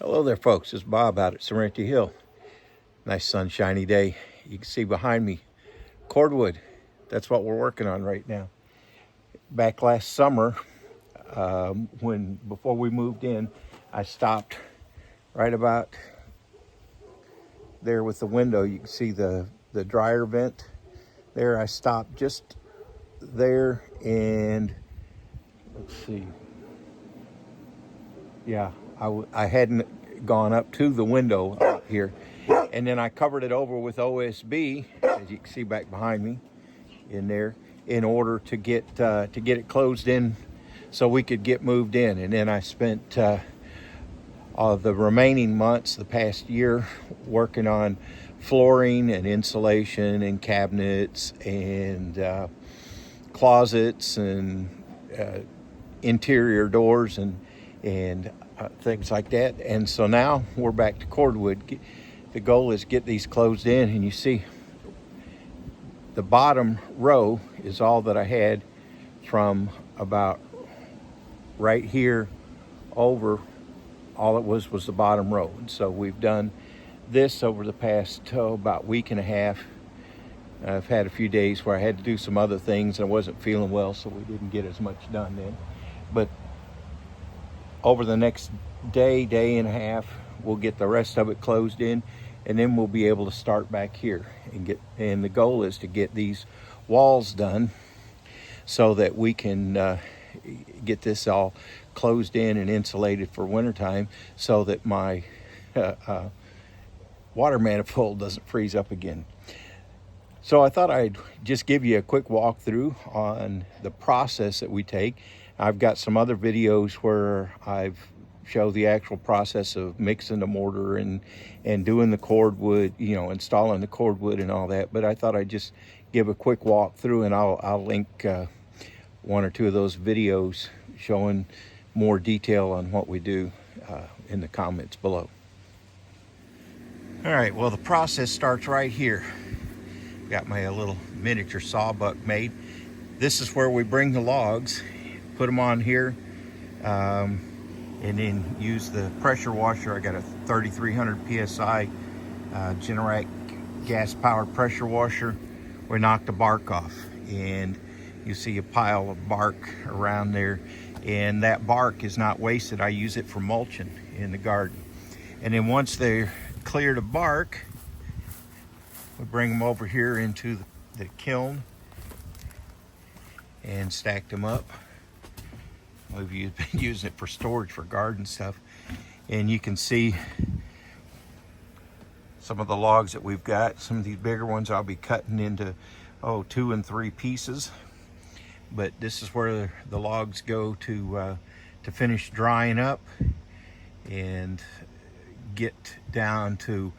Hello there, folks. It's Bob out at Serenity Hill. Nice sunshiny day. You can see behind me Cordwood. That's what we're working on right now. Back last summer, before we moved in, I stopped right about there with the window. You can see the dryer vent there. I stopped just there, and let's see. Yeah, I hadn't gone up to the window out here, and then I covered it over with OSB, as you can see back behind me in there, in order to get it closed in so we could get moved in. And then I spent the remaining months, the past year, working on flooring and insulation and cabinets and closets and interior doors and things like that. And so now we're back to Cordwood. The goal is get these closed in, and you see the bottom row is all that I had from about right here over. All it was the bottom row. And so we've done this over the past about week and a half. I've had a few days where I had to do some other things. I wasn't feeling well, so we didn't get as much done then. But over the next day and a half, we'll get the rest of it closed in, and then we'll be able to start back here and the goal is to get these walls done so that we can get this all closed in and insulated for wintertime, so that my water manifold doesn't freeze up again. So I thought I'd just give you a quick walkthrough on the process that we take. I've got some other videos where I've showed the actual process of mixing the mortar and doing the cordwood, installing the cordwood and all that. But I thought I'd just give a quick walkthrough, and I'll link one or two of those videos showing more detail on what we do in the comments below. All right, well, the process starts right here. Got my little miniature sawbuck made. This is where we bring the logs, put them on here, and then use the pressure washer. I got a 3300 psi Generac gas-powered pressure washer. We knock the bark off, and you see a pile of bark around there, and that bark is not wasted. I use it for mulching in the garden. And then once they're cleared of bark, we bring them over here into the kiln and stack them up. We've been using it for storage for garden stuff. And you can see some of the logs that we've got. Some of these bigger ones I'll be cutting into 2 and 3 pieces. But this is where the logs go to finish drying up and get down to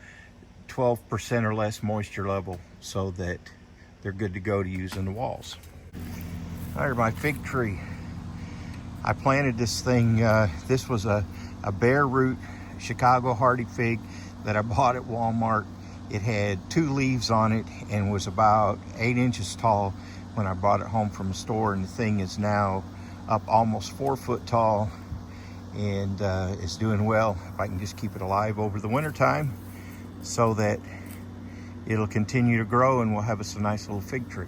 12% or less moisture level, so that they're good to go to use in the walls. All right, my fig tree. I planted this thing. This was a bare root Chicago hardy fig that I bought at Walmart. It had 2 leaves on it and was about 8 inches tall when I brought it home from the store. And the thing is now up almost 4 foot tall, and it's doing well. If I can just keep it alive over the winter time, so that it'll continue to grow and we'll have us a nice little fig tree.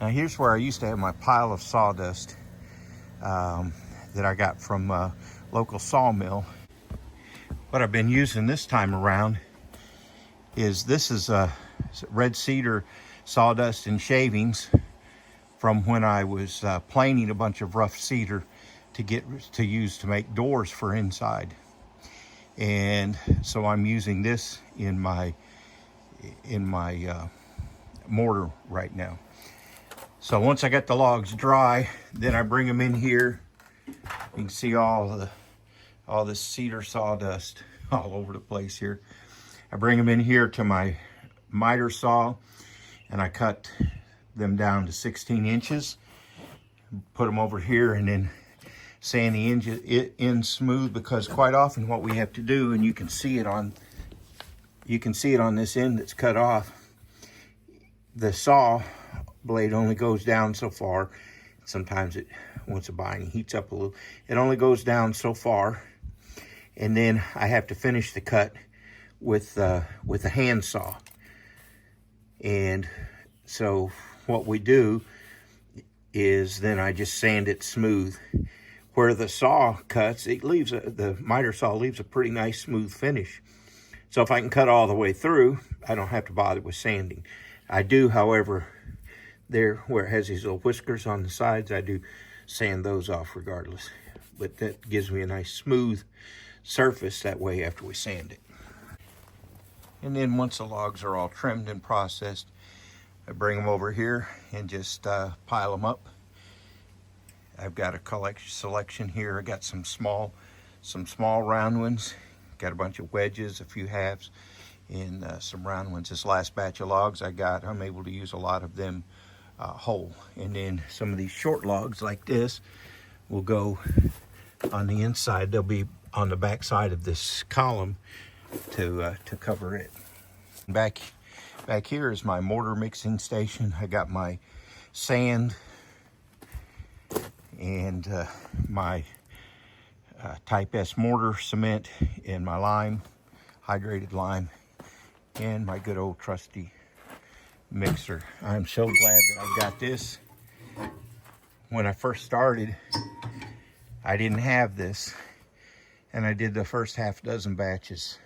Now here's where I used to have my pile of sawdust that I got from a local sawmill. What I've been using this time around is red cedar sawdust and shavings from when I was planing a bunch of rough cedar to use to make doors for inside. And so I'm using this in my mortar right now. So once I got the logs dry, then I bring them in here. You can see all this cedar sawdust all over the place here. I bring them in here to my miter saw, and I cut them down to 16 inches. Put them over here, and then sand the end smooth, because quite often what we have to do, and you can see it on this end that's cut off, the saw blade only goes down so far. Sometimes once the binding heats up a little, it only goes down so far, and then I have to finish the cut with a hand saw. And so what we do is then I just sand it smooth. Where the saw cuts, it leaves the miter saw leaves a pretty nice smooth finish. So if I can cut all the way through, I don't have to bother with sanding. I do, however, there where it has these little whiskers on the sides, I do sand those off regardless. But that gives me a nice smooth surface that way after we sand it. And then once the logs are all trimmed and processed, I bring them over here and just pile them up. I've got a selection here. I got some small round ones. Got a bunch of wedges, a few halves, and some round ones. This last batch of logs I'm able to use a lot of them whole. And then some of these short logs like this will go on the inside. They'll be on the back side of this column to cover it. Back here is my mortar mixing station. I got my sand and my type S mortar cement and my lime, hydrated lime, and my good old trusty mixer. I'm so glad that I've got this. When I first started, I didn't have this, and I did the first half dozen batches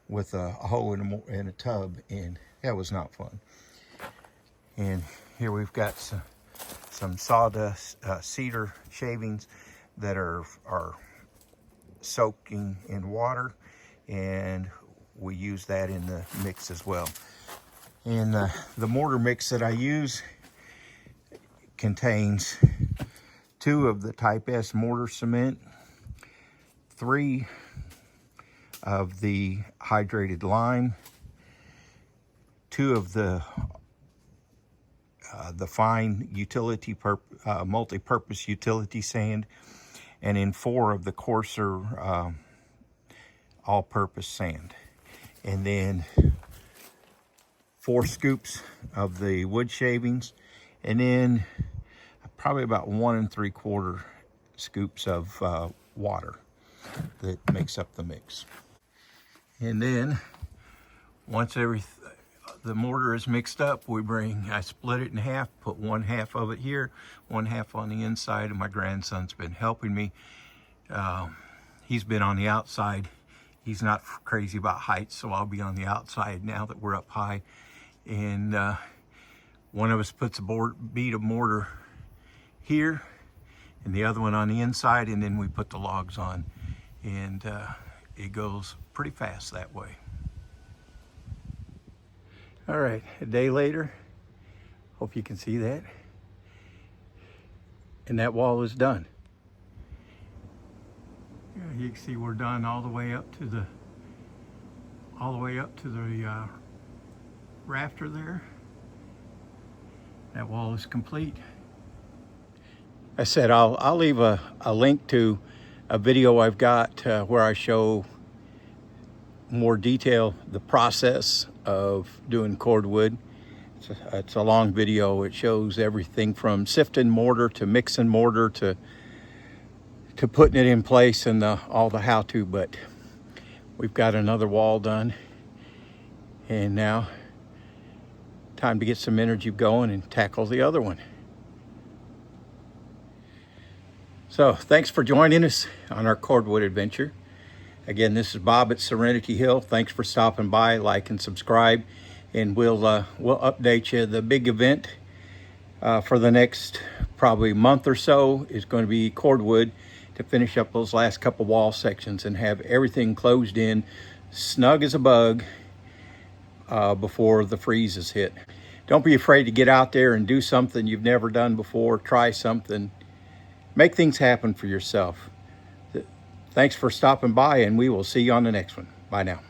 with a hole in a tub, and that was not fun. And here we've got some sawdust cedar shavings that are soaking in water, and we use that in the mix as well. And the mortar mix that I use contains 2 of the type S mortar cement, 3 of the hydrated lime, 2 of the fine multi-purpose utility sand, and in 4 of the coarser all-purpose sand, and then 4 scoops of the wood shavings, and then probably about 1 3/4 scoops of water that makes up the mix. And then once the mortar is mixed up, I split it in half, put 1/2 of it here, 1/2 on the inside, and my grandson's been helping me. He's been on the outside. He's not crazy about heights, so I'll be on the outside now that we're up high. And one of us puts a bead of mortar here, and the other one on the inside, and then we put the logs on. And it goes pretty fast that way. All right, a day later, hope you can see that. And that wall is done. You can see we're done all the way up to the rafter there. That wall is complete. I said I'll leave a link to a video I've got where I show more detail the process of doing cordwood. It's a long video. It shows everything from sifting mortar to mixing mortar to putting it in place and all the how-to. But we've got another wall done, and now time to get some energy going and tackle the other one. So thanks for joining us on our cordwood adventure. Again, this is Bob at Serenity Hill. Thanks for stopping by. Like and subscribe, and we'll update you. The big event for the next probably month or so is going to be cordwood to finish up those last couple wall sections and have everything closed in, snug as a bug before the freezes hit. Don't be afraid to get out there and do something you've never done before. Try something. Make things happen for yourself. Thanks for stopping by, and we will see you on the next one. Bye now.